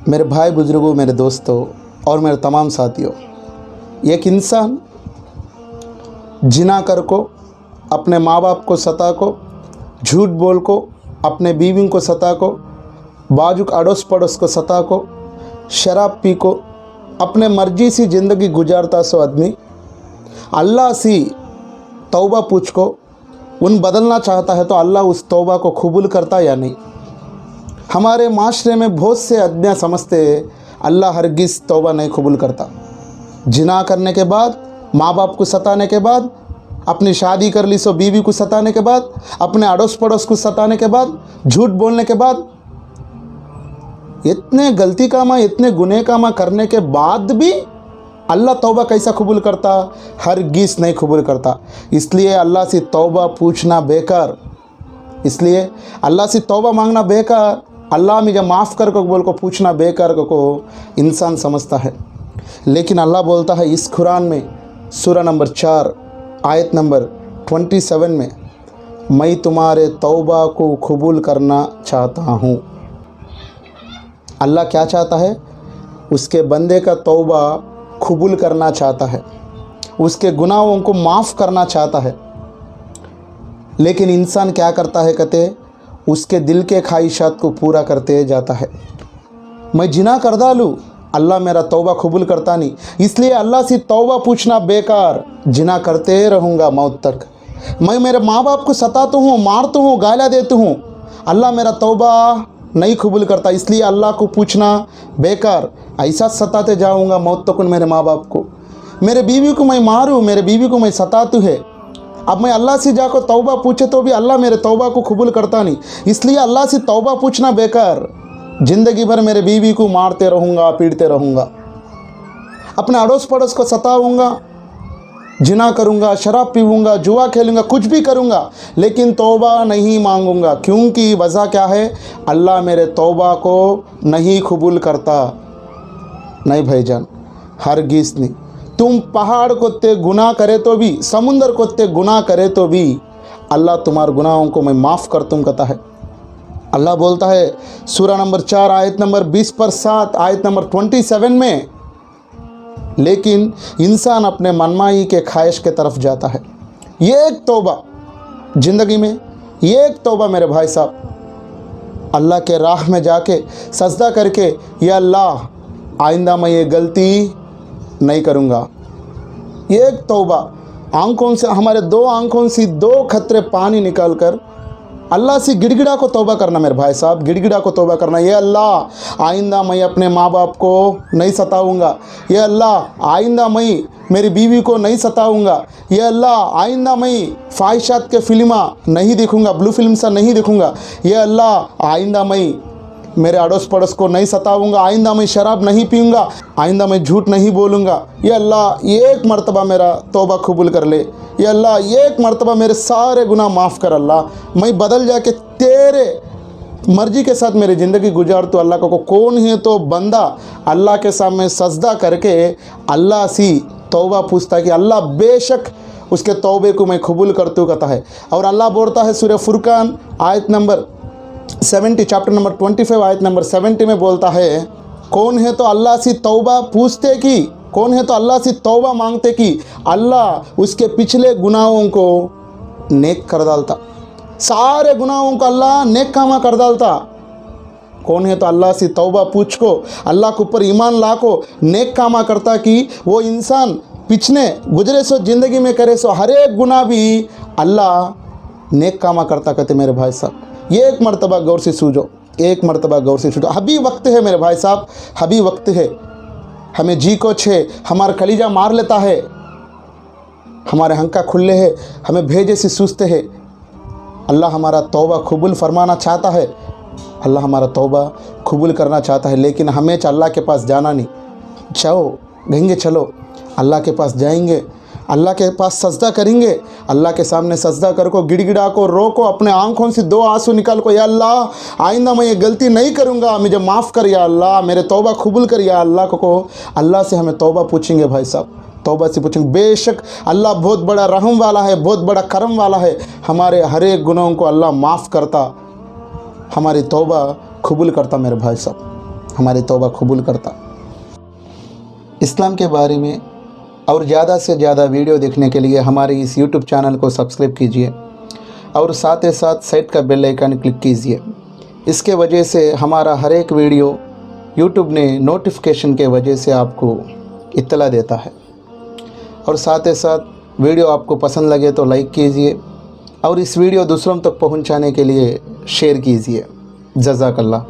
मेरे भाई बुजुर्गों, मेरे दोस्तों और मेरे तमाम साथियों, एक इंसान जिना कर को, अपने माँ बाप को सता को, झूठ बोल को, अपने बीवी को सता को, बाजुक अड़ोस पड़ोस को सता को, शराब पी को, अपने मर्जी से ज़िंदगी गुजारता सो आदमी अल्लाह से तौबा पूछ को उन बदलना चाहता है तो अल्लाह उस तौबा को कबूल करता या नहीं। हमारे माशरे में बहुत से आदमियाँ समझते हैं अल्लाह हरगिज़ तौबा नहीं कबूल करता। जिना करने के बाद, माँ बाप को सताने के बाद, अपनी शादी कर ली सो बीवी को सताने के बाद, अपने अड़ोस पड़ोस को सताने के बाद, झूठ बोलने के बाद, इतने गलती कामा, इतने गुनेह कामा करने के बाद भी अल्लाह तौबा कैसा कबूल करता? हरगिज़ नहीं कबूल करता। इसलिए अल्लाह से तौबा पूछना बेकार, इसलिए अल्लाह से तौबा मांगना बेकार, अल्लाह मुझे माफ़ कर को बोल को पूछना बेकार को इंसान समझता है। लेकिन अल्लाह बोलता है इस कुरान में सूरा नंबर 4 आयत नंबर 27 में, मैं तुम्हारे तौबा को कबूल करना चाहता हूँ। अल्लाह क्या चाहता है? उसके बंदे का तौबा कबूल करना चाहता है, उसके गुनाहों को माफ़ करना चाहता है। लेकिन इंसान क्या करता है? कहते उसके दिल के ख्वाहिशात को पूरा करते जाता है। मैं जिना कर डालूँ, अल्लाह मेरा तौबा कबूल करता नहीं, इसलिए अल्लाह से तौबा पूछना बेकार, जिना करते रहूँगा मौत तक। मैं मेरे माँ बाप को सताता हूँ, मारता हूँ, गालियाँ देता हूँ, अल्लाह मेरा तौबा नहीं कबूल करता, इसलिए अल्लाह को पूछना बेकार। ऐसा सताते जाऊँगा मौत तक मेरे माँ बाप को। मेरे बीवी को मैं मारूँ, मेरे बीवी को मैं सतातू है, अब मैं अल्लाह से जाकर तौबा पूछे तो भी अल्लाह मेरे तौबा को कबूल करता नहीं, इसलिए अल्लाह से तौबा पूछना बेकार। ज़िंदगी भर मेरे बीवी को मारते रहूँगा, पीटते रहूँगा, अपने अड़ोस पड़ोस को सताऊँगा, जिना करूँगा, शराब पीऊँगा, जुआ खेलूँगा, कुछ भी करूँगा, लेकिन तौबा नहीं मांगूँगा। क्योंकि वजह क्या है? अल्लाह मेरे तौबा को नहीं कबूल करता। नहीं भाईजान, हरगिज़ नहीं। तुम पहाड़ को ते गुनाह करे तो भी, समुंदर को ते गुनाह करे तो भी अल्लाह तुम्हारे गुनाहों को मैं माफ़ कर तुम कहता है। अल्लाह बोलता है सूरा नंबर 4 आयत नंबर 20 पर 7 आयत नंबर 27 में, लेकिन इंसान अपने मनमाई के ख्वाहिश के तरफ जाता है। ये एक तौबा ज़िंदगी में, ये एक तौबा मेरे भाई साहब, अल्लाह के राह में जाके सजदा करके, या अल्लाह आइंदा मैं ये गलती नहीं करूँगा। ये एक तौबा, आंखों से, हमारे दो आंखों से 2 खतरे पानी निकाल कर अल्लाह से गिड़गिड़ा को तौबा करना मेरे भाई साहब, गिड़गिड़ा को तौबा करना। ये अल्लाह आइंदा मैं अपने माँ बाप को नहीं सताऊँगा, ये अल्लाह आइंदा मैं मेरी बीवी को नहीं सताऊँगा, ये अल्लाह आइंदा मैं ख्वाहिशात के फिल्मा नहीं देखूँगा, ब्लू फिल्म सा नहीं देखूँगा, ये अल्लाह आइंदा मैं मेरे अड़ोस पड़ोस को नहीं सताऊँगा, आइंदा मैं शराब नहीं पीऊँगा, आइंदा मैं झूठ नहीं बोलूँगा। ये अल्लाह एक मर्तबा मेरा तौबा कबूल कर ले, ये अल्लाह एक मर्तबा मेरे सारे गुनाह माफ़ कर, अल्लाह मैं बदल जाके तेरे मर्जी के साथ मेरी ज़िंदगी गुजार। तो अल्लाह को कौन है तो बंदा अल्लाह के सामने सजदा करके अल्लाह से तौबा पूछता है कि अल्लाह बेशक उसके तौबे को मैं कबूल करतू कहता है। और अल्लाह बोलता है सूरह फुरकान आयत नंबर 70 चैप्टर नंबर 25 आयत नंबर 70 में बोलता है, कौन है तो अल्लाह से तौबा पूछते कि, कौन है तो अल्लाह से तौबा मांगते कि अल्लाह उसके पिछले गुनाहों को नेक कर डालता, सारे गुनाहों को अल्लाह नेक कामा कर डालता। कौन है तो अल्लाह से तौबा पूछ को, अल्लाह के ऊपर ईमान ला को नेक कामा करता कि वो इंसान पिछले गुजरे सो ज़िंदगी में करे सो हर एक गुनाह भी अल्लाह नेक कामा करता। कहते मेरे भाई साहब, ये एक मर्तबा गौर से सूझो, एक मर्तबा गौर से सूझो। अभी वक्त है मेरे भाई साहब, अभी वक्त है। हमें जी को छे, हमारा कलीजा मार लेता है, हमारे हंका खुले है, हमें भेजे से सूझते हैं। अल्लाह हमारा तौबा कबूल फरमाना चाहता है, अल्लाह हमारा तौबा कबूल करना चाहता है, लेकिन हमें अल्लाह के पास जाना नहीं। जाओ कहेंगे, चलो अल्लाह के पास जाएंगे, अल्लाह के पास सजदा करेंगे, अल्लाह के सामने सजदा कर को, गिड़गिड़ा को, रो को, अपने आंखों से 2 आंसू निकाल को, या अल्लाह आइंदा मैं ये गलती नहीं करूँगा, मुझे माफ़ कर या अल्लाह, मेरे तौबा कबूल कर या अल्लाह को अल्लाह से हमें तौबा पूछेंगे भाई साहब, तौबा से पूछेंगे। बेशक अल्लाह बहुत बड़ा रहम वाला है, बहुत बड़ा करम वाला है, हमारे हर एक गुनाहों को अल्लाह माफ़ करता। हमारी तौबा कबूल करता मेरे भाई साहब, हमारी तौबा कबूल करता। इस्लाम के बारे में और ज़्यादा से ज़्यादा वीडियो देखने के लिए हमारे इस YouTube चैनल को सब्सक्राइब कीजिए और साथ ही साथ साइड का बेल आइकन क्लिक कीजिए। इसके वजह से हमारा हर एक वीडियो YouTube ने नोटिफिकेशन के वजह से आपको इत्तला देता है। और साथ ही साथ वीडियो आपको पसंद लगे तो लाइक कीजिए और इस वीडियो दूसरों तक पहुंचाने के लिए शेयर कीजिए। जज़ाकल्लाह।